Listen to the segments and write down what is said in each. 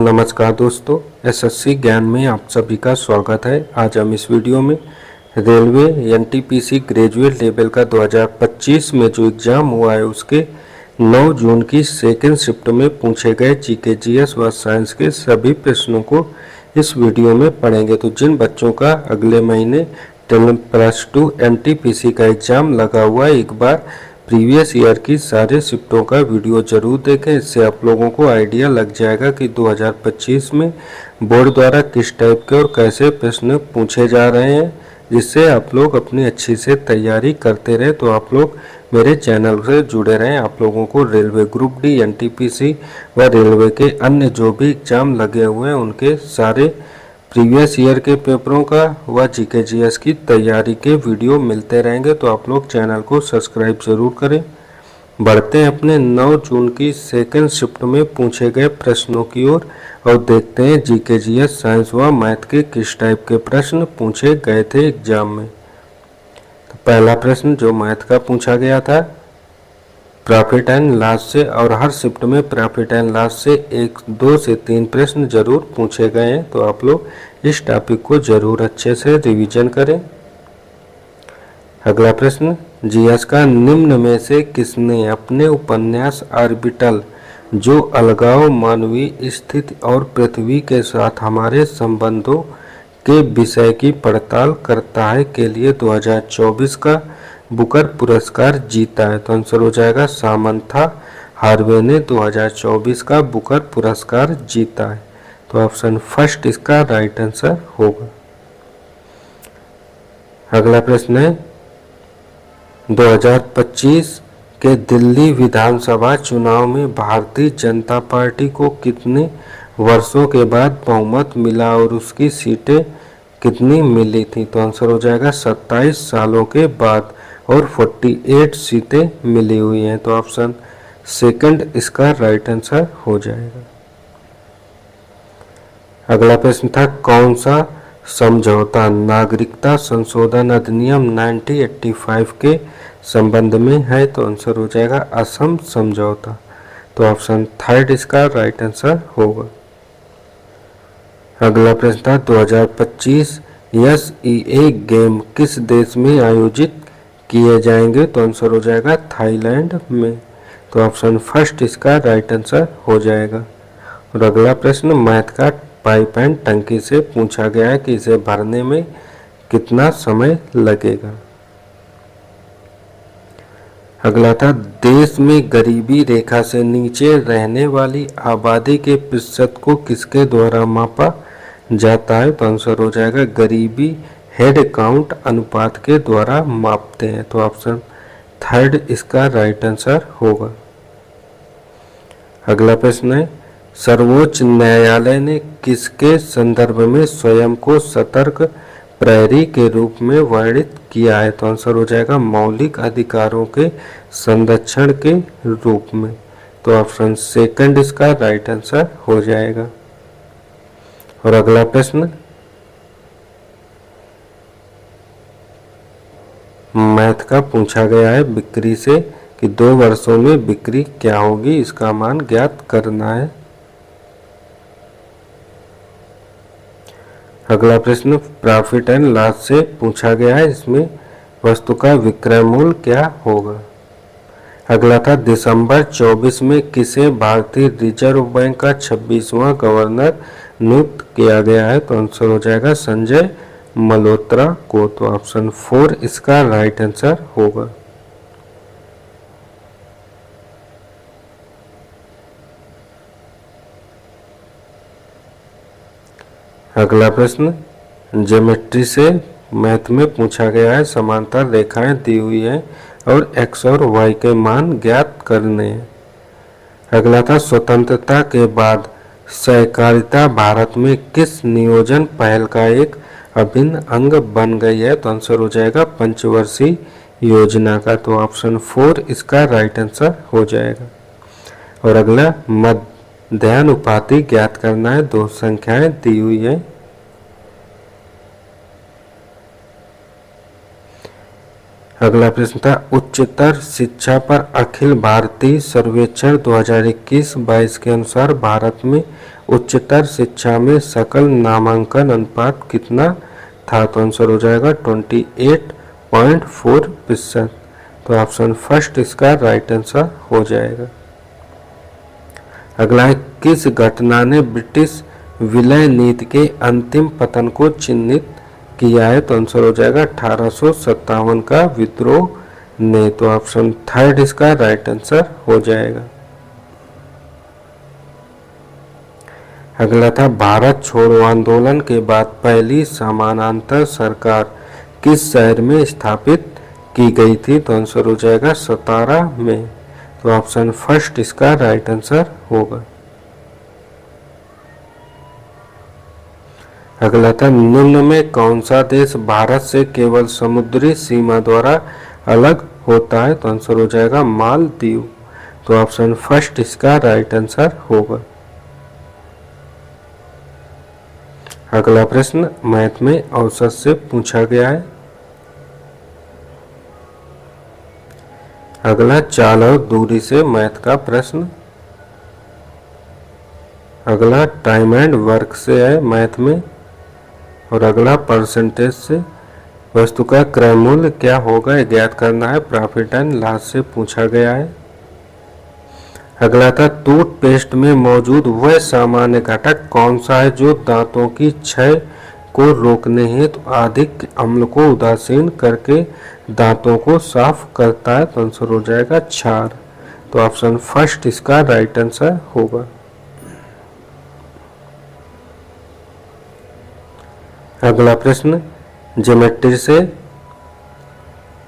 नमस्कार दोस्तों, एसएससी ज्ञान में आप सभी का स्वागत है। आज हम इस वीडियो में रेलवे एनटीपीसी ग्रेजुएट लेवल का 2025 में जो एग्ज़ाम हुआ है उसके 9 जून की सेकेंड शिफ्ट में पूछे गए जीके जीएस व साइंस के सभी प्रश्नों को इस वीडियो में पढ़ेंगे। तो जिन बच्चों का अगले महीने 10+2 एनटीपीसी का एग्ज़ाम लगा हुआ है, एक बार प्रीवियस ईयर की सारे शिफ्टों का वीडियो जरूर देखें। इससे आप लोगों को आइडिया लग जाएगा कि 2025 में बोर्ड द्वारा किस टाइप के और कैसे प्रश्न पूछे जा रहे हैं, जिससे आप लोग अपनी अच्छी से तैयारी करते रहे। तो आप लोग मेरे चैनल से जुड़े रहें। आप लोगों को रेलवे ग्रुप डी, एनटीपीसी व रेलवे के अन्य जो भी एग्जाम लगे हुए हैं उनके सारे प्रीवियस ईयर के पेपरों का व जीके जीएस की तैयारी के वीडियो मिलते रहेंगे। तो आप लोग चैनल को सब्सक्राइब जरूर करें। बढ़ते हैं अपने 9 जून की सेकेंड शिफ्ट में पूछे गए प्रश्नों की ओर और देखते हैं जीके जीएस साइंस व मैथ के किस टाइप के प्रश्न पूछे गए थे एग्जाम में। तो पहला प्रश्न जो मैथ का पूछा गया था, प्रॉफिट एंड लॉस से, और हर शिफ्ट में प्रॉफिट एंड लॉस से 1, 2 से 3 प्रश्न जरूर पूछे गए हैं। तो आप लोग इस टॉपिक को जरूर अच्छे से रिवीजन करें। अगला प्रश्न, जीएस का निम्न में से किसने अपने उपन्यास ऑर्बिटल, जो अलगाव, मानवीय स्थिति और पृथ्वी के साथ हमारे संबंधों के विषय की पड़ताल करता है, के लिए 2024 का बुकर पुरस्कार जीता है? तो आंसर हो जाएगा सामंथा हार्वे ने 2024 का बुकर पुरस्कार जीता है। तो ऑप्शन फर्स्ट इसका राइट आंसर होगा। अगला प्रश्न है, 2025 के दिल्ली विधानसभा चुनाव में भारतीय जनता पार्टी को कितने वर्षों के बाद बहुमत मिला और उसकी सीटें कितनी मिली थी? तो आंसर हो जाएगा 27 सालों के बाद और 48 सीटें मिली हुई हैं। तो ऑप्शन सेकंड इसका राइट आंसर हो जाएगा। अगला प्रश्न था, कौन सा समझौता नागरिकता संशोधन अधिनियम 1985 के संबंध में है? तो आंसर हो जाएगा असम समझौता। तो ऑप्शन थर्ड इसका राइट आंसर होगा। अगला प्रश्न था, 2025 एसईए गेम किस देश में आयोजित किए जाएंगे? तो आंसर हो जाएगा थाईलैंड में। तो ऑप्शन फर्स्ट इसका राइट आंसर हो जाएगा। और अगला प्रश्न मैथ का पाइप एंड टंकी से पूछा गया है कि इसे भरने में कितना समय लगेगा। अगला था, देश में गरीबी रेखा से नीचे रहने वाली आबादी के प्रतिशत को किसके द्वारा मापा जाता है? तो आंसर हो जाएगा गरीबी हेड काउंट अनुपात के द्वारा मापते हैं। तो ऑप्शन थर्ड इसका राइट आंसर होगा। अगला प्रश्न है, सर्वोच्च न्यायालय ने किसके संदर्भ में स्वयं को सतर्क प्रहरी के रूप में वर्णित किया है? तो आंसर हो जाएगा मौलिक अधिकारों के संरक्षण के रूप में। तो ऑप्शन सेकंड इसका राइट आंसर हो जाएगा। और अगला प्रश्न मैथ का पूछा गया है बिक्री से कि 2 वर्षों में बिक्री क्या होगी, इसका मान ज्ञात करना है। अगला प्रश्न प्रॉफिट एंड लॉस से पूछा गया है, इसमें वस्तु का विक्रय मूल्य क्या होगा। अगला था, दिसंबर 24 में किसे भारतीय रिजर्व बैंक का 26वां गवर्नर नियुक्त किया गया है? तो आंसर हो जाएगा संजय मल्होत्रा को। तो ऑप्शन 4 इसका राइट आंसर होगा। अगला प्रश्न ज्योमेट्री से मैथ में पूछा गया है, समांतर रेखाएं दी हुई हैं और x और y के मान ज्ञात करने हैं। अगला था, स्वतंत्रता के बाद सहकारिता भारत में किस नियोजन पहल का एक अभिन्न अंग बन गई है? तो आंसर हो जाएगा पंचवर्षीय योजना का। तो ऑप्शन 4 इसका राइट आंसर हो जाएगा। और अगला मध्यानुपाती ज्ञात करना है, 2 संख्याएं दी हुई है। अगला प्रश्न था उच्चतर शिक्षा पर अखिल भारतीय सर्वेक्षण 2021-22 के अनुसार भारत में उच्चतर शिक्षा में सकल नामांकन अनुपात कितना था? तो आंसर हो जाएगा 28.4%। तो ऑप्शन फर्स्ट इसका राइट आंसर हो जाएगा। अगला है किस घटना ने ब्रिटिश विलय नीति के अंतिम पतन को चिन्हित किया है? तो आंसर हो जाएगा 1857 का विद्रोह ने। तो ऑप्शन थर्ड इसका राइट आंसर हो जाएगा। अगला था भारत छोड़ो आंदोलन के बाद पहली समानांतर सरकार किस शहर में स्थापित की गई थी? तो आंसर हो जाएगा सतारा में। तो ऑप्शन फर्स्ट इसका राइट आंसर होगा। अगला था निम्न में कौन सा देश भारत से केवल समुद्री सीमा द्वारा अलग होता है? तो आंसर हो जाएगा मालदीव। तो ऑप्शन फर्स्ट इसका राइट आंसर होगा। अगला प्रश्न मैथ में औसत से पूछा गया है। अगला चाल और दूरी से मैथ का प्रश्न। अगला टाइम एंड वर्क से है मैथ में। और अगला परसेंटेज से वस्तु का क्रय मूल्य क्या होगा ज्ञात करना है, प्रॉफिट एंड लॉस से पूछा गया है। अगला था टूथपेस्ट में मौजूद वह सामान्य घटक कौन सा है जो दांतों की क्षय को रोकने हेतु अधिक अम्ल को उदासीन करके दांतों को साफ करता है? तो आंसर हो जाएगा क्षार। तो ऑप्शन फर्स्ट इसका राइट आंसर होगा। अगला प्रश्न ज्योमेट्री से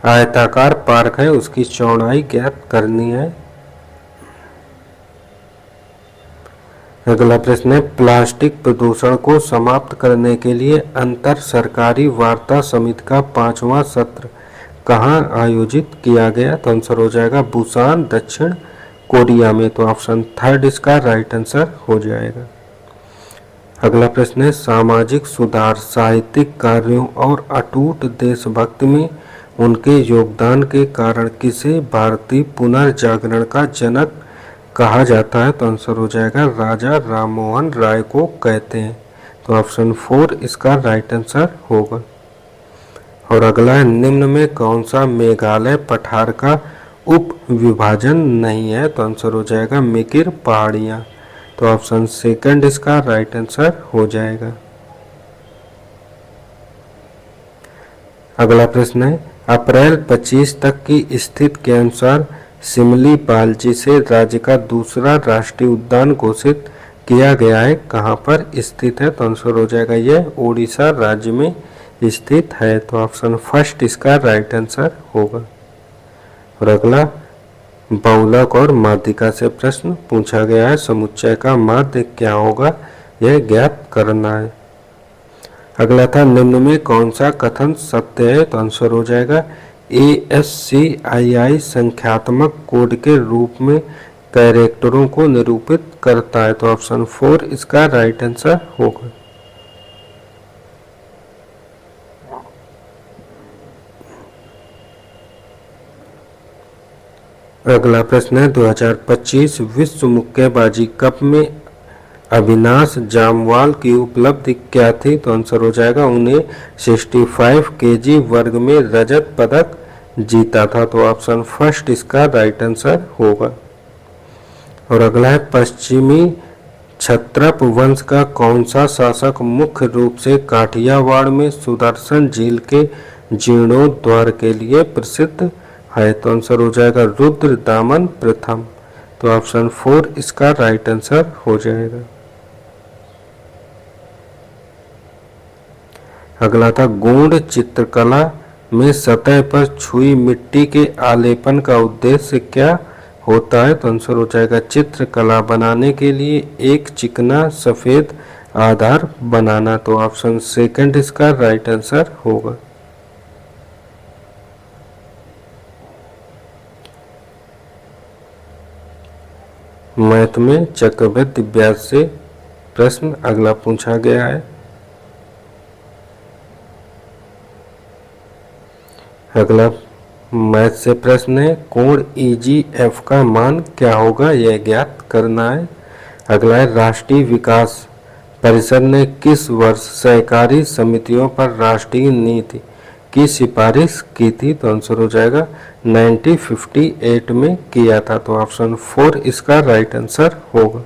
आयताकार पार्क है उसकी चौड़ाई ज्ञात करनी है। अगला प्रश्न है प्लास्टिक प्रदूषण को समाप्त करने के लिए अंतर सरकारी वार्ता समिति का 5वां सत्र कहाँ आयोजित किया गया? तो आंसर हो जाएगा बुसान दक्षिण कोरिया में। तो ऑप्शन थर्ड इसका राइट आंसर हो जाएगा। अगला प्रश्न है सामाजिक सुधार साहित्यिक कार्यों और अटूट देशभक्ति में उनके योगदान के कारण किसे भारतीय पुनर्जागरण का जनक कहा जाता है? तो आंसर हो जाएगा राजा राममोहन राय को कहते हैं। तो ऑप्शन 4 इसका राइट आंसर होगा। और अगला है निम्न में कौन सा मेघालय पठार का उप विभाजन नहीं है? तो आंसर हो जाएगा मिकिर पहाड़ियाँ। तो ऑप्शन सेकंड इसका राइट आंसर हो जाएगा। अगला प्रश्न है अप्रैल 25 तक की स्थिति के अनुसार सिमलीपाल जिसे राज्य का दूसरा राष्ट्रीय उद्यान घोषित किया गया है कहाँ पर स्थित है? तो आंसर हो जाएगा यह ओडिशा राज्य में स्थित है। तो ऑप्शन फर्स्ट इसका राइट आंसर होगा। और अगला बहुलक और माध्यिका से प्रश्न पूछा गया है समुच्चय का माध्य क्या होगा यह ज्ञात करना है। अगला था निम्न में कौन सा कथन सत्य है? तो आंसर हो जाएगा ASCII संख्यात्मक कोड के रूप में कैरेक्टरों को निरूपित करता है। तो ऑप्शन 4 इसका राइट आंसर होगा। अगला प्रश्न है 2025 विश्व मुक्केबाजी कप में अविनाश जामवाल की उपलब्धि क्या थी? तो आंसर हो जाएगा उन्हें 65 kg वर्ग में रजत पदक जीता था। तो ऑप्शन फर्स्ट इसका राइट आंसर होगा। और अगला है पश्चिमी क्षत्रप वंश का कौन सा शासक मुख्य रूप से काठियावाड़ में सुदर्शन झील के जीर्णोद्धार के लिए प्रसिद्ध है? तो आंसर हो जाएगा रुद्रदामन प्रथम। तो ऑप्शन 4 इसका राइट आंसर हो जाएगा। अगला था गूढ़ चित्रकला में सतह पर छुई मिट्टी के आलेपन का उद्देश्य क्या होता है? तो आंसर हो जाएगा चित्रकला बनाने के लिए एक चिकना सफेद आधार बनाना। तो ऑप्शन सेकंड इसका राइट आंसर होगा। मैथ में चक्रवृद्धि ब्याज से प्रश्न अगला पूछा गया है। अगला मैथ से प्रश्न है, कोण EGF का मान क्या होगा, यह ज्ञात करना है। अगला है, राष्ट्रीय विकास परिषद ने किस वर्ष सहकारी समितियों पर राष्ट्रीय नीति की सिफारिश की थी, तो आंसर हो जाएगा 1958 में किया था। तो ऑप्शन 4 इसका राइट आंसर होगा।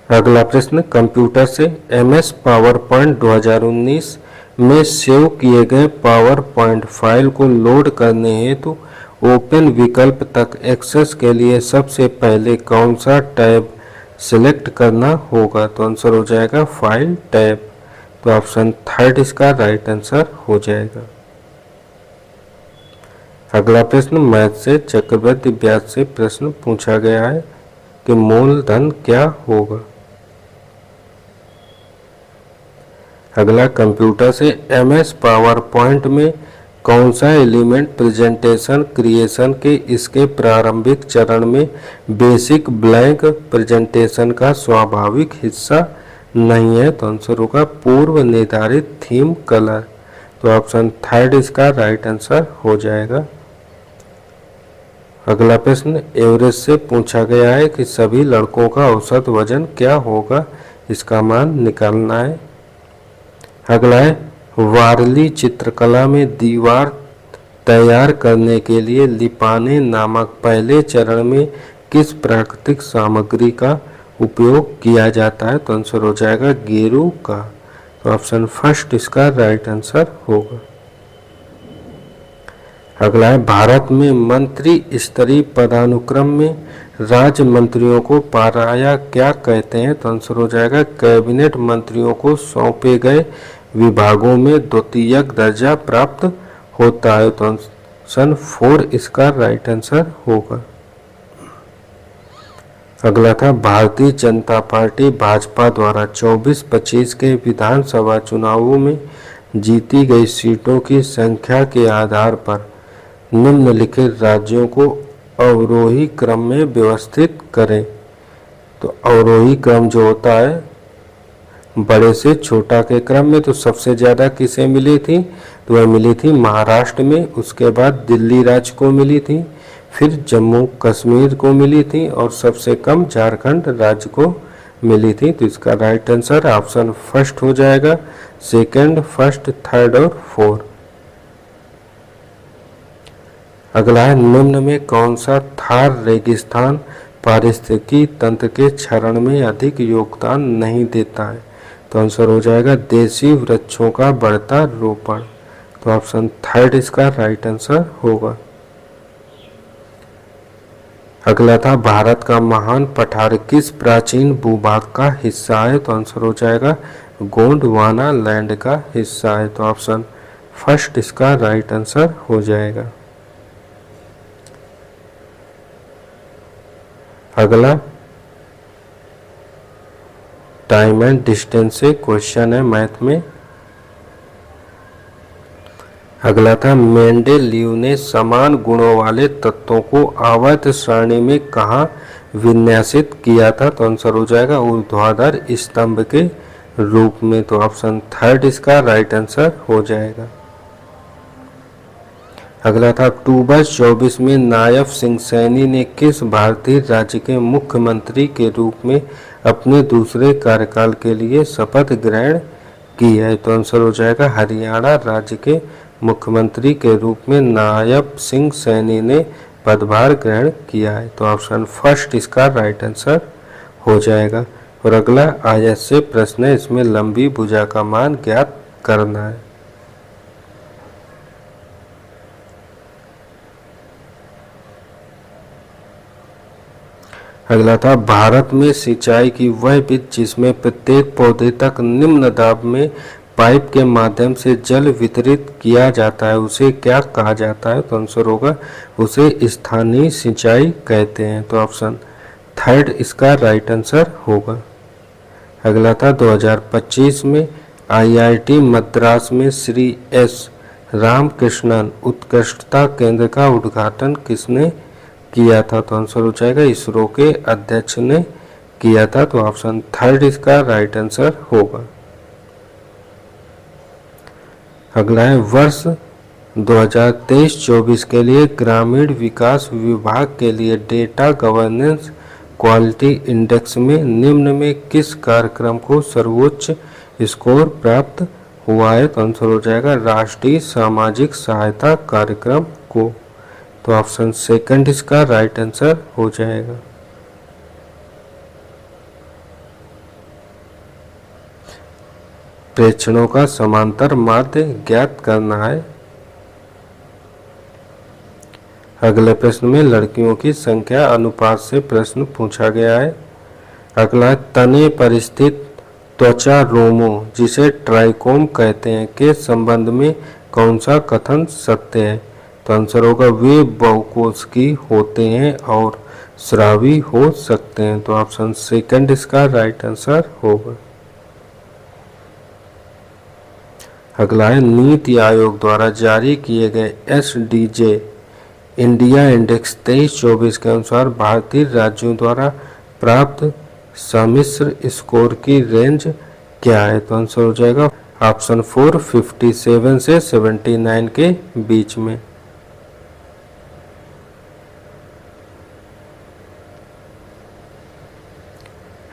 अगला प्रश्न कंप्यूटर से, MS पावर पॉइंट 2019 में सेव किए गए पावर पॉइंट फाइल को लोड करने हेतु ओपन विकल्प तक एक्सेस के लिए सबसे पहले कौन सा टैब सिलेक्ट करना होगा, तो आंसर हो जाएगा फाइल टैब। तो ऑप्शन 3 इसका राइट आंसर हो जाएगा। अगला प्रश्न मैथ से, चक्रवृद्धि ब्याज से प्रश्न पूछा गया है कि मूलधन क्या होगा। अगला कंप्यूटर से, MS पावर पॉइंट में कौन सा एलिमेंट प्रेजेंटेशन क्रिएशन के इसके प्रारंभिक चरण में बेसिक ब्लैंक प्रेजेंटेशन का स्वाभाविक हिस्सा नहीं है, तो आंसर होगा पूर्व निर्धारित थीम कलर। तो ऑप्शन 3 इसका राइट आंसर हो जाएगा। अगला प्रश्न एवरेज से पूछा गया है कि सभी लड़कों का औसत वजन क्या होगा, इसका मान निकालना है। अगला है, वारली चित्रकला में दीवार तैयार करने के लिए लिपाने नामक पहले चरण में किस प्राकृतिक सामग्री का उपयोग किया जाता है, तो आंसर हो जाएगा गेरू का। तो ऑप्शन 1 इसका राइट आंसर होगा। अगला है, भारत में मंत्री स्तरीय पदानुक्रम में राज्य मंत्रियों को पाराया क्या कहते हैं, तो आंसर हो जाएगा कैबिनेट मंत्रियों को सौंपे गए विभागों में द्वितीयक दर्जा प्राप्त होता है। तो ऑप्शन 4 इसका राइट आंसर होगा। अगला था, भारतीय जनता पार्टी भाजपा द्वारा 24-25 के विधानसभा चुनावों में जीती गई सीटों की संख्या के आधार पर निम्नलिखित राज्यों को अवरोही क्रम में व्यवस्थित करें। तो अवरोही क्रम जो होता है बड़े से छोटा के क्रम में, तो सबसे ज़्यादा किसे मिली थी, तो वह मिली थी महाराष्ट्र में, उसके बाद दिल्ली राज्य को मिली थी, फिर जम्मू कश्मीर को मिली थी और सबसे कम झारखंड राज्य को मिली थी। तो इसका राइट आंसर ऑप्शन 1 हो जाएगा, सेकंड, फर्स्ट, थर्ड और 4। अगला है, निम्न में कौन सा थार रेगिस्तान पारिस्थितिकी तंत्र के क्षरण में अधिक योगदान नहीं देता है, तो आंसर हो जाएगा देशी वृक्षों का बढ़ता रोपण। तो ऑप्शन 3 इसका राइट आंसर होगा। अगला था, भारत का महान पठार किस प्राचीन भूभाग का हिस्सा है, तो आंसर हो जाएगा गोंडवाना लैंड का हिस्सा है। तो ऑप्शन 1 इसका राइट आंसर हो जाएगा। अगला टाइम एंड डिस्टेंस से क्वेश्चन है मैथ में। अगला था, मेंडेलीव ने समान गुणों वाले तत्वों को आवर्त सारणी में कहाँ विन्यासित किया था, तो आंसर हो जाएगा ऊर्ध्वाधर स्तंभ के रूप में। तो ऑप्शन 3 इसका राइट आंसर हो जाएगा। अगला था, अक्टूबर 24 में नायब सिंह सैनी ने किस भारतीय राज्य के मुख्यमंत्री के रूप में अपने दूसरे कार्यकाल के लिए शपथ ग्रहण की है, तो आंसर हो जाएगा हरियाणा राज्य के मुख्यमंत्री के रूप में नायब सिंह सैनी ने पदभार ग्रहण किया है। तो ऑप्शन 1 इसका राइट आंसर हो जाएगा। और अगला आयत से प्रश्न है, इसमें लंबी भुजा का मान ज्ञात करना है। अगला था, भारत में सिंचाई की वह विधि जिसमें प्रत्येक पौधे तक निम्न दाब में पाइप के माध्यम से जल वितरित किया जाता है, उसे क्या कहा जाता है, तो आंसर होगा उसे स्थानीय सिंचाई कहते हैं। तो ऑप्शन 3 इसका राइट आंसर होगा। अगला था, 2025 में IIT मद्रास में श्री S रामकृष्णन उत्कृष्टता केंद्र का उद्घाटन किसने किया था, तो आंसर हो जाएगा इसरो के अध्यक्ष ने किया था। तो ऑप्शन 3 इसका राइट आंसर होगा। अगला है वर्ष 2023-24 के लिए ग्रामीण विकास विभाग के लिए डेटा गवर्नेंस क्वालिटी इंडेक्स में निम्न में किस कार्यक्रम को सर्वोच्च स्कोर प्राप्त हुआ है? तो आंसर हो जाएगा राष्ट्रीय सामाजिक सहायता कार्यक्रम को। तो ऑप्शन सेकंड इसका राइट आंसर हो जाएगा। प्रेक्षणों का समांतर माध्य ज्ञात करना है। अगले प्रश्न में लड़कियों की संख्या अनुपात से प्रश्न पूछा गया है। अगला तने पर स्थित त्वचा रोमों जिसे ट्राइकोम कहते हैं के संबंध में कौन सा कथन सत्य है? तो आंसर होगा वे बहुकोशिकीय होते हैं और स्रावी हो सकते हैं। तो ऑप्शन सेकंड इसका राइट आंसर होगा। अगला है नीति आयोग द्वारा जारी किए गए SDG इंडिया इंडेक्स 23-24 के अनुसार भारतीय राज्यों द्वारा प्राप्त सम्मिश्र स्कोर की रेंज क्या है? तो आंसर हो जाएगा ऑप्शन 4 57 से 79 के बीच में।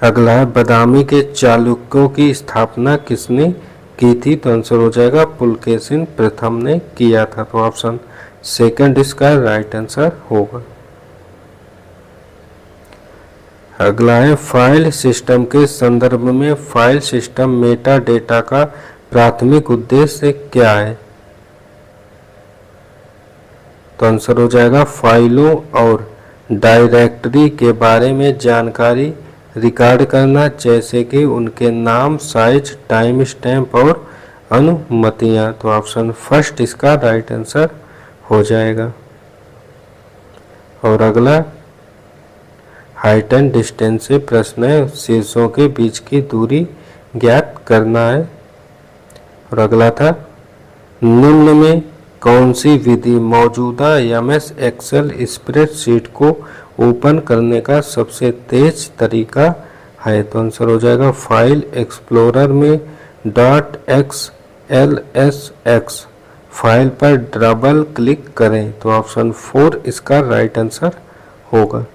अगला है बदामी के चालुक्यों की स्थापना किसने की थी? तो आंसर हो जाएगा पुलकेशिन प्रथम ने किया था। तो ऑप्शन सेकंड इसका राइट आंसर होगा। अगला है फाइल सिस्टम के संदर्भ में फाइल सिस्टम मेटा डेटा का प्राथमिक उद्देश्य क्या है? तो आंसर हो जाएगा फाइलों और डायरेक्टरी के बारे में जानकारी रिकॉर्ड करना, जैसे कि उनके नाम, साइज, टाइम स्टैम्प और अनुमतियां। तो ऑप्शन फर्स्ट इसका राइट आंसर हो जाएगा। और अगला हाइट एंड डिस्टेंस से प्रश्न है, शीर्षों के बीच की दूरी ज्ञात करना है। और अगला था निम्न में कौन सी विधि मौजूदा MS एक्सेल स्प्रेडशीट को ओपन करने का सबसे तेज तरीका है? तो आंसर हो जाएगा फाइल एक्सप्लोरर में .xlsx फाइल पर डबल क्लिक करें। तो ऑप्शन 4 इसका राइट आंसर होगा।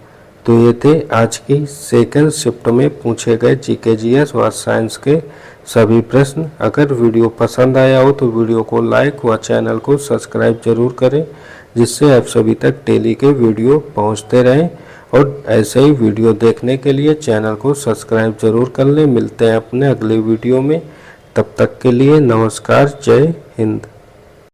तो ये थे आज की सेकंड शिफ्ट में पूछे गए GK GS व साइंस के सभी प्रश्न। अगर वीडियो पसंद आया हो तो वीडियो को लाइक व चैनल को सब्सक्राइब जरूर करें, जिससे आप सभी तक डेली के वीडियो पहुंचते रहें। और ऐसे ही वीडियो देखने के लिए चैनल को सब्सक्राइब जरूर कर लें। मिलते हैं अपने अगले वीडियो में, तब तक के लिए नमस्कार, जय हिंद।